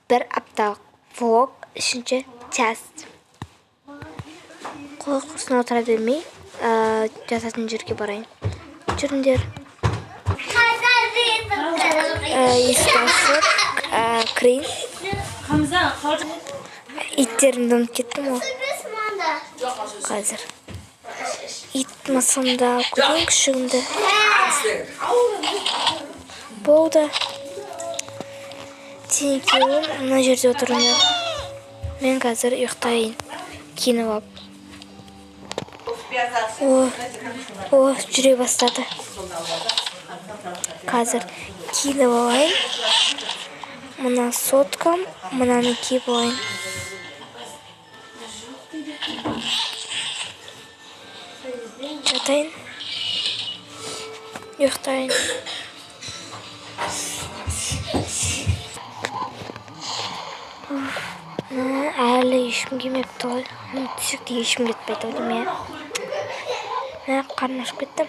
bir aпталық влог, үшінші тест. Қол құрсына отыра бермей, жасатын жерге барайын. Жүріңдер. Есік ашып, кірейін. Иттерімді ұмытып кеттім ғой. Қазір. Ит мысымда көрген күшігімді. Болды. Сен екеуің мына жерде отырыңдар. Мен қазір ұйықтайын. Киініп алып. Жүре бастады. Қазір киініп алайын. Мына соткам, мынаны киіп алайын. Жатайын. Ұйықтайын. Әлі ешкім келмепті ғой. Тесікте ешкім кетпейді ғой деме. Қарным ашып кеттім.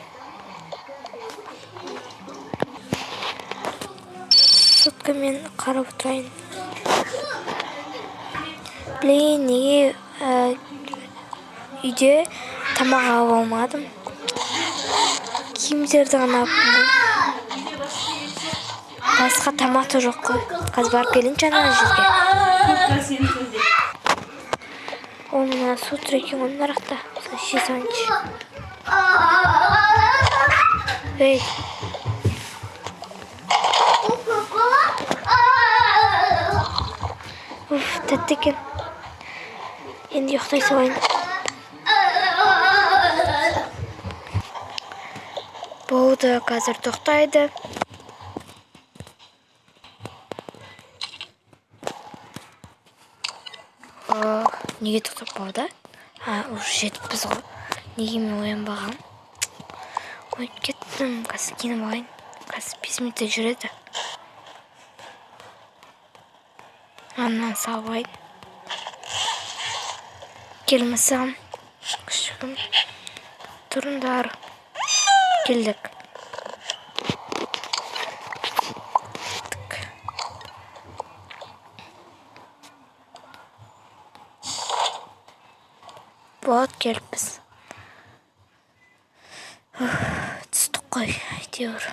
Соткамен қарап отырайын. Блин, неге үйде тамақ алып алмадым. Киімдерді ғана алыппын ғой. Басқа тамақ та жоқ қой. Қазір барып келейінші ана жерге. Ол мына су тұр екен ғой нарықта. Іше салайыншы. Ей. Тәтті екен. Енді ұйықтай салайын. Болды, қазір тоқтайды. Неге тоқтап қалды? Уже жетіппіз ғой. Неге мен оянбағам? Ойып кеттім. Қазір киініп алайын. Қазір 5 минутта жүреді. Аннан салып алайын. Келмесем, күшігім. Тұрыңдар. Келдік. Болады, келіппіз. Түстік қой, әйтеуір.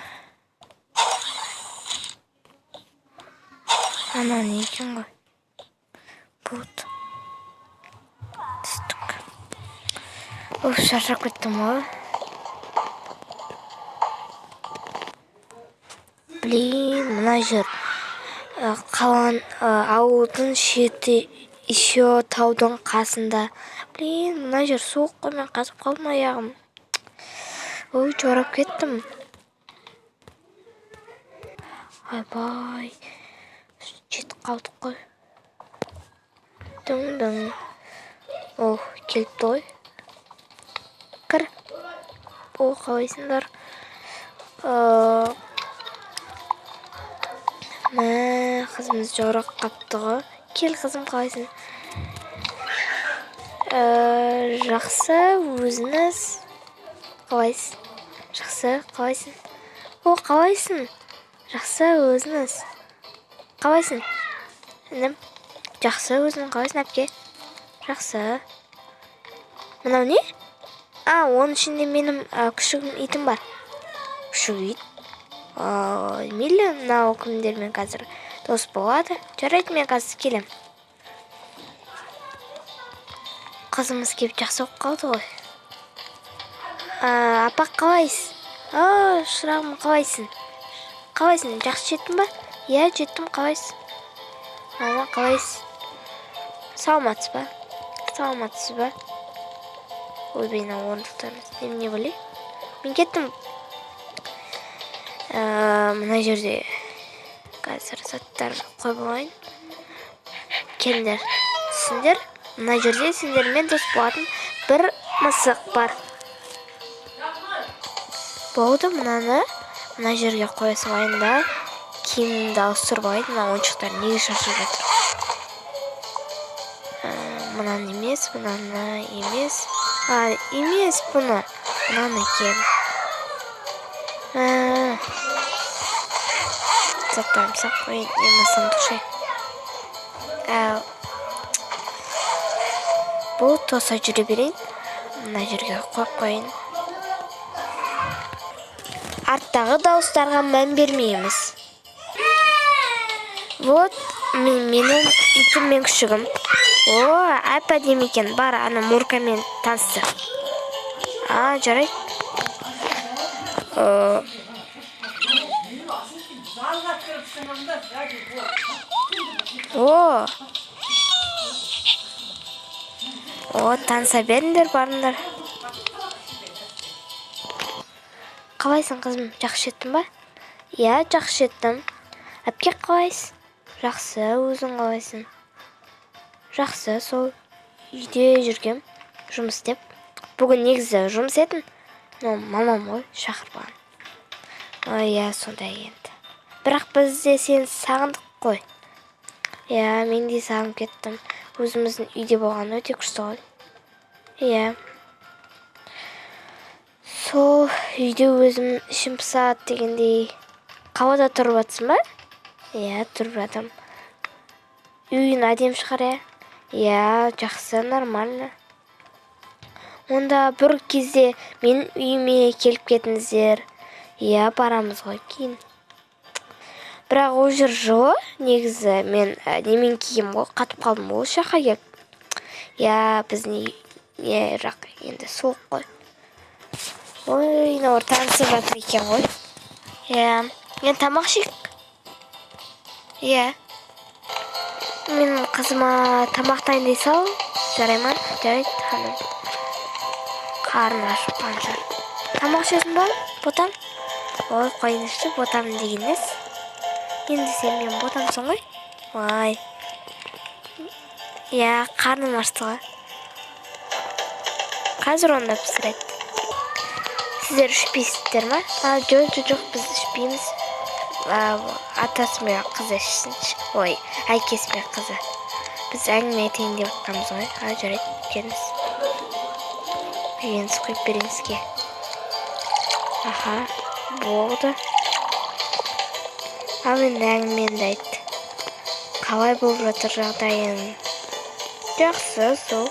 Ана не екен ғой? Болды. Түстік. Шаршап кеттім ғой. Блин, мына жер. Қалған ауылдың шеті еще таудың қасында. Блин, мына жер суық қой, мен қазып қалдым аяғым. Ой, жорап кеттім. Айбай. Жетіп қалдық қой. Дөң-дөң. Келіпті ғой. Кір. Қалайсыңдар. Қызымыз жорап қапты ғой. Кел, қызым, қалайсың? Жақсы, өзіңіз қалайсың? Жақсы, қалайсың? Қалайсың? Жақсы, өзіңіз қалайсың? Інім, жақсы, өзің қалайсың, әпке? Жақсы. Мынау не? Оның ішінде менің күшігім итім бар. Күшік ит? Мейлі, мынау күндермен қазір дос болады. Жарайды, мен қазір келем. Қызымыз кеп жақсы оқып қалды ғой. Апақ, қалайсың? Шырағым, қалайсың? Қалайсың? Жақсы жеттің ба? Иә, жеттім, қалайсың? Мама, қалайсың? Саламатсыз ба? Саламатсыз ба? Ойбайна, орындықтарымыз. Не білей? Мен кеттім. Мына жерде қазір заттарын қойып алайын. Келіңдер. Сендер, мына жерде сендермен дос болатын бір мысық бар. Болды, мынаны мына жерге қоя салайын да, киімімді ауыстырып алайын. Мына ойыншықтар неге шашып жатыр? Мынаны емес, мынаны емес. Емес бұны. Мынаны кел. Заттарым сақ қойын, мен мысымды ұқшайын. Бұл тоса жүре берейін. Мына жерге қойып қойын. Арттағы дауыстарға мән бермейміз. Вот, менің итім мен күшігім. Әп-әдемі екен. Бар, ана Муркамен танысты. Жарайды. Таныса беріңдер, барыңдар. Қалайсың, қызым? Жақсы жеттің ба? Иә, жақсы жеттім. Әпке қалайсың? Жақсы, өзің қалайсың? Жақсы, сол үйде жүргем, жұмыс істеп. Бүгін негізі жұмыс етін, но мамам ғой шақырған. Иә, сондай енді. Бірақ біз де сені сағындық қой. Иә, мен де сағынып кеттім. Өзіміздің үйде болған өте күшті ғой. Иә. Сол үйде өзім ішім пысады дегендей. Қауада тұрып жатсың ба? Иә, тұрып жатырмын. Үйің әдемі шығар, иә? Иә, жақсы, нормально. Онда бір кезде менің үйіме келіп кетіңіздер. Иә, барамыз ғой кейін. Бірақ ол жер жылы, негізі мен немен киім ғой, қатып қалдым ол жаққа келіп. Иә, біздің жақ енді суық қой. Науыр танысып жатыр екен ғой. Иә, мен тамақ ішейік. Иә. Мен қызыма тамақ дайындай сал. Жарай ма? Жарайды, ханым. Қарны ашып қаншар. Тамақ ішесің ба, ботам? Қойыңызшы, ботам деген емес. Енді сен мен ботамсың ғой? Иә, қарным ашты ғой. Қазір онда пісіреді. Сіздер ішпейсіздер ма? Жоқ, біз ішпейміз. Атасы мен қызы ішсінші. Әкесі мен қызы. Біз әңгіме етейін деп жатқанбыз ғой. Жарайды, келіңіз. Үйен сұқып беріңізге. Болды. Мен әңгіменді айтты. Қалай болып жатыр жағдайың? Жақсы, сол.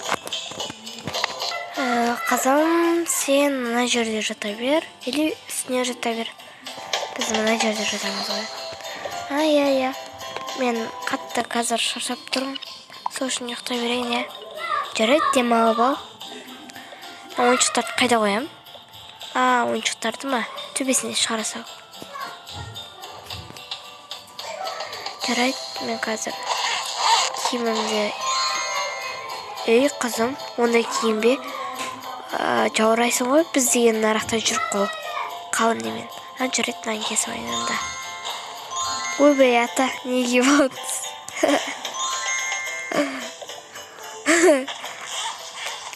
Қызым, сен мына жерде жата бер, или үстіне жата бер. Біз мына жерде жатамыз ғой. Иә. Мен қатты қазір шаршап тұрмын. Сол үшін ұйықтай берейін, иә. Жарайды, демалып ал. Ойыншықтарды қайда қоям? Ойыншықтарды ма? Төбесіне шығара сал. Жарайды, мен қазір киімімді... Қызым, ондай киім бе? Жаурайсың ғой, біз деген нарақта жүріп қол. Қалын немен. Жарайды, маған кесіп айнында. Ойбай, ата, неге болдыңыз?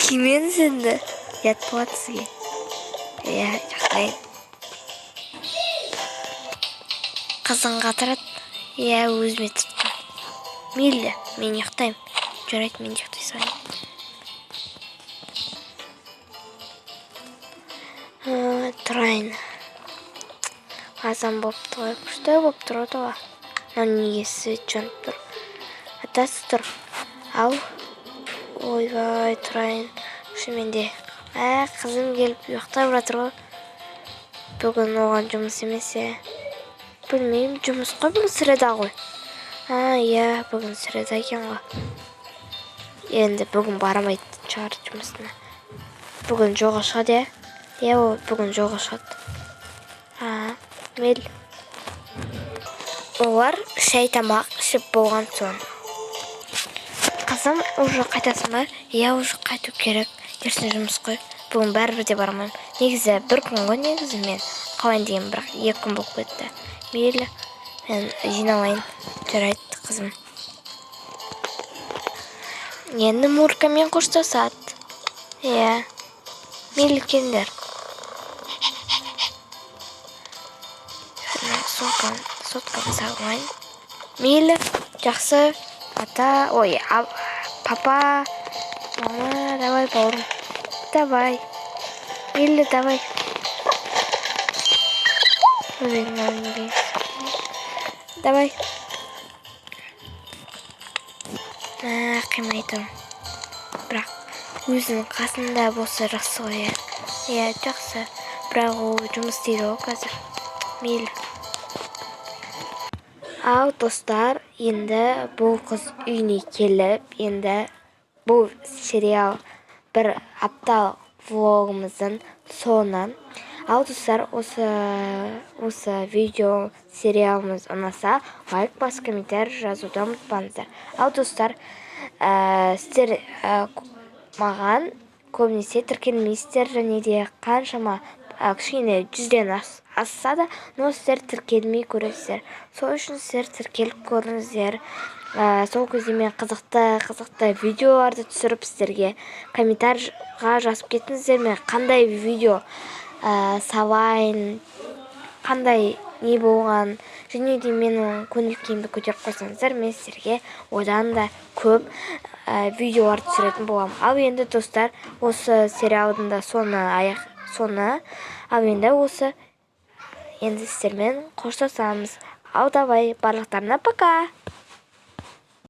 Кимен сенді? Ят болады сізге. Иә, жақтайын. Қызың қатырады. Иә, өзіме тұртты. Мейлі, мен ұйықтайым. Жарайды, мен ұйықтай салайын. Тұрайын. Азан болып тұр. Күшті болып тұр отыға. Неге свет жанып тұр. Атасы тұр. Ау. Ойбай, тұрайын. Шыменде. Қызым келіп ұйықтап жатыр ғой. Бүгін оған жұмыс емес. Білмеймін, жұмыс қой, бүгін сіреді ғой. Иә, бүгін сіреді екен ғой. Енді бүгін барамайды шығар жұмысына. Бүгін жоға шығады, иә? Иә, бүгін жоға шығады. Мейл. Олар шай тамақ ішіп болған соң. Қызым, уже қайтасың ба? Иә, уже қайту керек. Ертең жұмыс қой. Бүгін бәрібір де бармаймын. Негізі бір күн ғой, негізі мен қалайын деген, бірақ 2 күн болып кетті. Мейлі, мен жиналайын. Жарайды, қызым. Енді Муркамен қоштасады. Иә. Мейлі, келіңдер. Сотканы сағылайын. Мейлі, жақсы. Ата, папа, мама, давай, бауырым. Давай. Мейлі, давай. Давай. қимайды. Бірақ өзінің қасында болса жақсы ғой, иә, жақсы. Бірақ ол жұмыс істейді ғой қазір. Мейлі. Ал достар, енді бұл қыз үйіне келіп, енді бұл сериал бір апталық влогымыздың соңы. Ал достар, осы видео сериалымыз ұнаса, лайк басып комментарий жазуды ұмытпаңыздар. Ал достар, сіздер маған көбінесе тіркелмейсіздер, және де қаншама кішкене 100-ден асса да, но сіздер тіркелмей көресіздер. Сол үшін сіздер тіркеліп көріңіздер. Сол кезде мен қызықты видеоларды түсіріп сіздерге комментарийға жазып кетіңіздер. Мен қандай видео салайын, қандай не болған, және де менің көңіл-күйімді көтеріп қойсаңыздар, мен сіздерге одан да көп видеолар түсіретін боламын. Ал енді достар, осы сериалдың да соңы. Ал енді сіздермен қоштасамыз. Ал давай, барлықтарына пока!